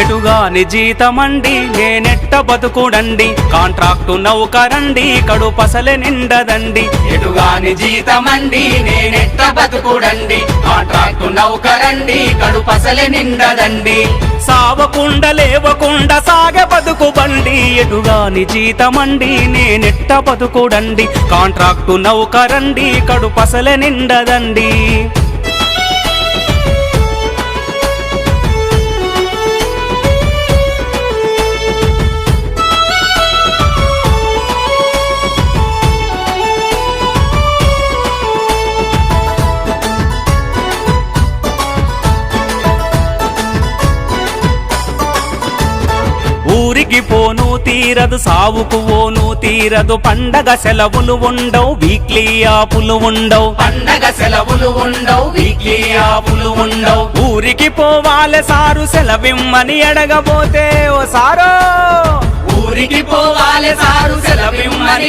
ఎటుగాని జీతమండి నేనెట్ట బతుకుడండి contract నౌకరండి కడుపసలే నిండదండి ఎటుగాని జీతమండి నేనెట్ట బతుకుడండి contract నౌకరండి కడుపసలే నిండదండి సావకుండా లేవకుండా సాగె బతుకు బండి ఎటుగాని జీతమండి నేనెట్ట బతుకుడండి కాంట్రాక్టు నౌకరండి కడుపసలే నిండదండి ఊరికి పోను తీరదు సావుకు ఓను తీరదు పండగ సెలవులు ఉండవు వీక్లీ ఆపులు ఉండవు పండగ సెలవులు ఉండవు వీక్లీ ఆపులు ఉండవు ఊరికి పోవాలే సారు సెలవిమ్మని అడగబోతే ఓ సారో ఊరికి పోవాలి సారు సెలవిమ్మని